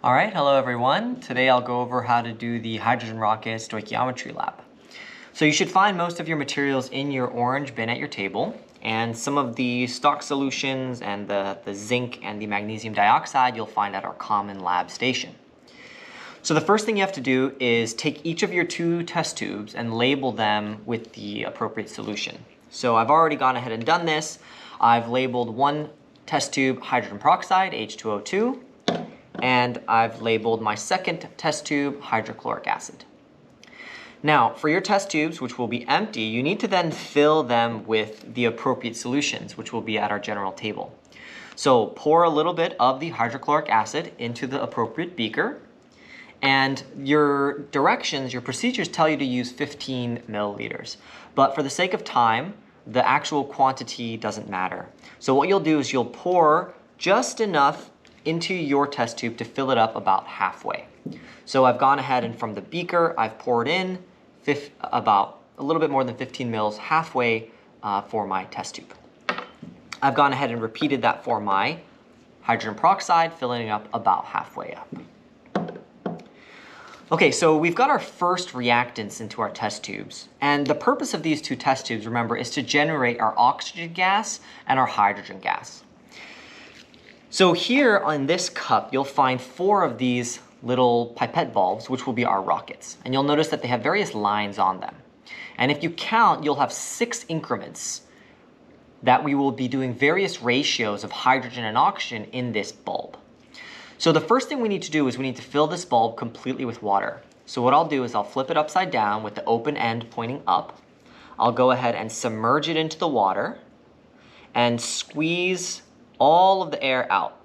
All right, hello everyone. Today I'll go over how to do the hydrogen rocket stoichiometry lab. So you should find most of your materials in your orange bin at your table, and some of the stock solutions and the zinc and the magnesium dioxide you'll find at our common lab station. So the first thing you have to do is take each of your two test tubes and label them with the appropriate solution. So I've already gone ahead and done this. I've labeled one test tube hydrogen peroxide, H2O2, and I've labeled my second test tube hydrochloric acid. Now, for your test tubes, which will be empty, you need to then fill them with the appropriate solutions, which will be at our general table. So pour a little bit of the hydrochloric acid into the appropriate beaker, and your directions, your procedures tell you to use 15 milliliters. But for the sake of time, the actual quantity doesn't matter. So what you'll do is you'll pour just enough into your test tube to fill it up about halfway. So I've gone ahead and from the beaker, I've poured in about a little bit more than 15 mils halfway for my test tube. I've gone ahead and repeated that for my hydrogen peroxide, filling it up about halfway up. Okay, so we've got our first reactants into our test tubes. And the purpose of these two test tubes, remember, is to generate our oxygen gas and our hydrogen gas. So here on this cup, you'll find 4 of these little pipette bulbs, which will be our rockets. And you'll notice that they have various lines on them. And if you count, you'll have 6 increments that we will be doing various ratios of hydrogen and oxygen in this bulb. So the first thing we need to do is we need to fill this bulb completely with water. So what I'll do is I'll flip it upside down with the open end pointing up. I'll go ahead and submerge it into the water and squeeze all of the air out.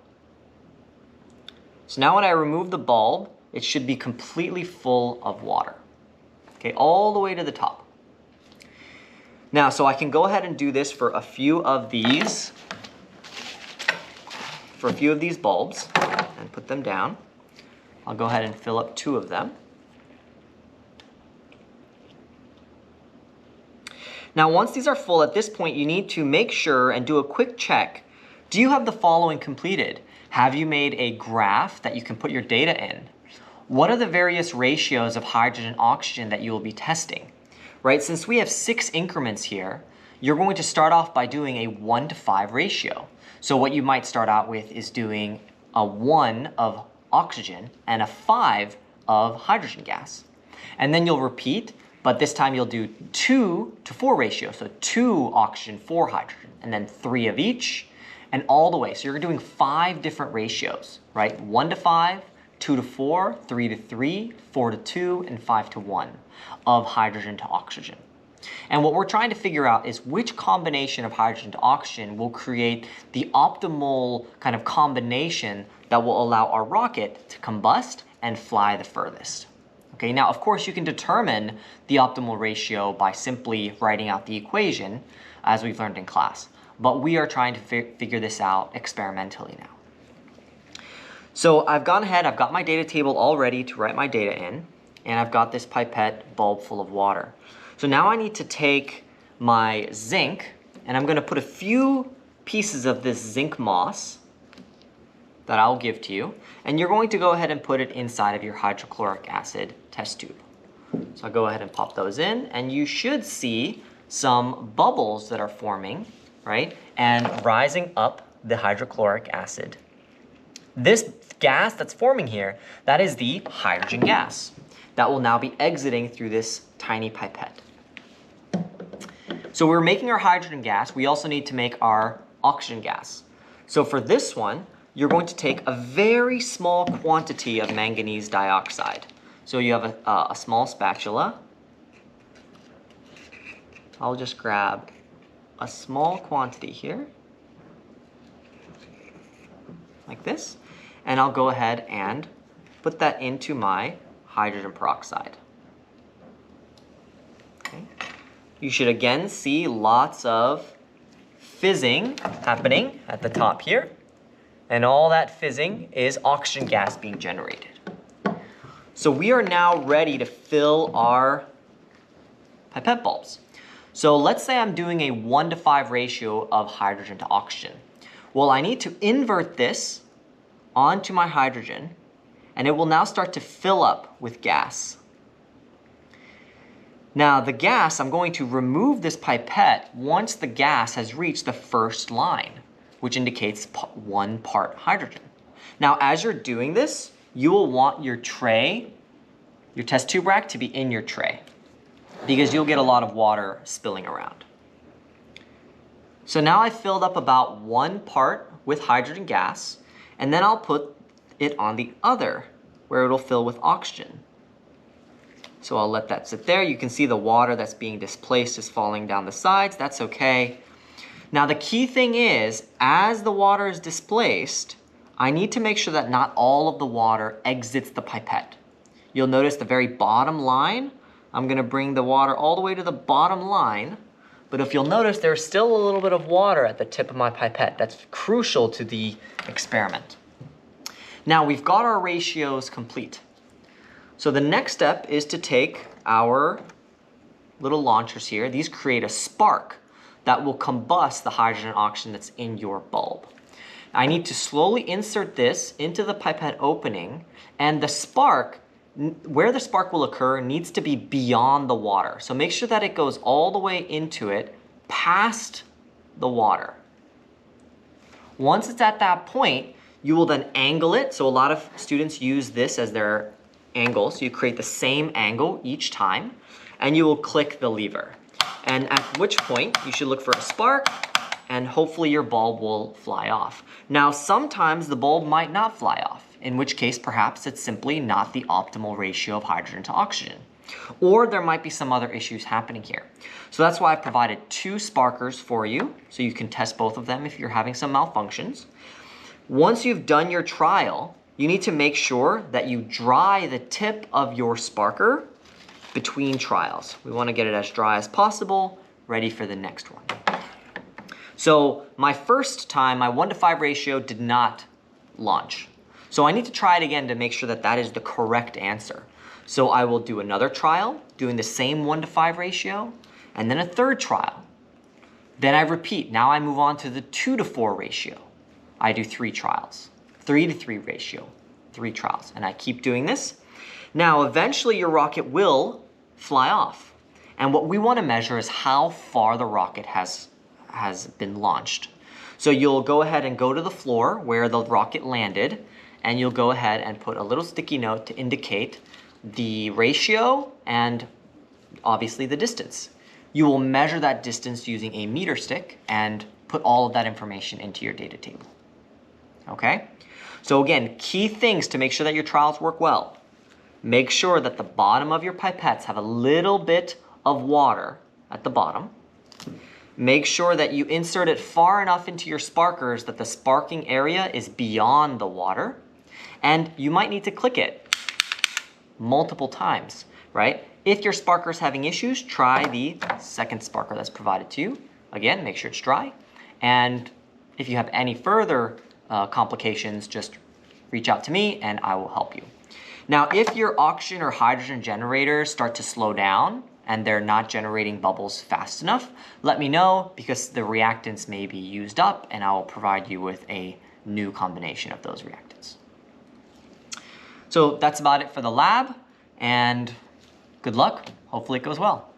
So now when I remove the bulb, it should be completely full of water. Okay, all the way to the top. Now, so I can go ahead and do this for a few of these bulbs and put them down. I'll go ahead and fill up 2 of them. Now, once these are full, at this point, you need to make sure and do a quick check. Do you have the following completed? Have you made a graph that you can put your data in? What are the various ratios of hydrogen and oxygen that you will be testing? Right, since we have 6 increments here, you're going to start off by doing a 1:5 ratio. So what you might start out with is doing a 1 of oxygen and a 5 of hydrogen gas. And then you'll repeat, but this time you'll do 2:4 ratio. So 2 oxygen, 4 hydrogen, and then 3 of each, and all the way. So you're doing 5 different ratios, right? 1:5, 2:4, 3:3, 4:2, and 5:1 of hydrogen to oxygen. And what we're trying to figure out is which combination of hydrogen to oxygen will create the optimal kind of combination that will allow our rocket to combust and fly the furthest. Okay, now of course you can determine the optimal ratio by simply writing out the equation as we've learned in class. But we are trying to figure this out experimentally now. So I've gone ahead, I've got my data table all ready to write my data in, and I've got this pipette bulb full of water. So now I need to take my zinc, and I'm going to put a few pieces of this zinc moss that I'll give to you, and you're going to go ahead and put it inside of your hydrochloric acid test tube. So I'll go ahead and pop those in, and you should see some bubbles that are forming, right, and rising up the hydrochloric acid. This gas that's forming here, that is the hydrogen gas that will now be exiting through this tiny pipette. So we're making our hydrogen gas. We also need to make our oxygen gas. So for this one, you're going to take a very small quantity of manganese dioxide. So you have a small spatula. I'll just grab a small quantity here, like this, and I'll go ahead and put that into my hydrogen peroxide. Okay. You should again see lots of fizzing happening at the top here, and all that fizzing is oxygen gas being generated. So we are now ready to fill our pipette bulbs. So let's say I'm doing a 1:5 ratio of hydrogen to oxygen. Well, I need to invert this onto my hydrogen and it will now start to fill up with gas. Now the gas, I'm going to remove this pipette once the gas has reached the first line, which indicates 1 part hydrogen. Now as you're doing this, you will want your tray, your test tube rack, to be in your tray because you'll get a lot of water spilling around. So now I filled up about 1 part with hydrogen gas, and then I'll put it on the other where it'll fill with oxygen. So I'll let that sit there. You can see the water that's being displaced is falling down the sides. That's okay. Now the key thing is, as the water is displaced, I need to make sure that not all of the water exits the pipette. You'll notice the very bottom line. I'm going to bring the water all the way to the bottom line. But if you'll notice, there's still a little bit of water at the tip of my pipette. That's crucial to the experiment. Now we've got our ratios complete. So the next step is to take our little launchers here. These create a spark that will combust the hydrogen and oxygen that's in your bulb. I need to slowly insert this into the pipette opening, and the spark, where the spark will occur, needs to be beyond the water. So make sure that it goes all the way into it, past the water. Once it's at that point, you will then angle it. So a lot of students use this as their angle. So you create the same angle each time, and you will click the lever. And at which point you should look for a spark, and hopefully your bulb will fly off. Now sometimes the bulb might not fly off, in which case perhaps it's simply not the optimal ratio of hydrogen to oxygen. Or there might be some other issues happening here. So that's why I provided 2 sparkers for you, so you can test both of them if you're having some malfunctions. Once you've done your trial, you need to make sure that you dry the tip of your sparker between trials. We want to get it as dry as possible, ready for the next one. So my first time, my 1:5 ratio did not launch. So I need to try it again to make sure that that is the correct answer. So I will do another trial, doing the same 1:5 ratio, and then a third trial. Then I repeat. Now I move on to the 2:4 ratio. I do 3 trials. 3:3 ratio, 3 trials, and I keep doing this. Now, eventually your rocket will fly off. And what we want to measure is how far the rocket has been launched. So you'll go ahead and go to the floor where the rocket landed, and you'll go ahead and put a little sticky note to indicate the ratio and obviously the distance. You will measure that distance using a meter stick and put all of that information into your data table. Okay? So again, key things to make sure that your trials work well. Make sure that the bottom of your pipettes have a little bit of water at the bottom. Make sure that you insert it far enough into your sparkers that the sparking area is beyond the water. And you might need to click it multiple times, right? If your sparker is having issues, try the second sparker that's provided to you. Again, make sure it's dry. And if you have any further complications, just reach out to me and I will help you. Now, if your oxygen or hydrogen generators start to slow down and they're not generating bubbles fast enough, let me know because the reactants may be used up and I will provide you with a new combination of those reactants. So that's about it for the lab and good luck. Hopefully it goes well.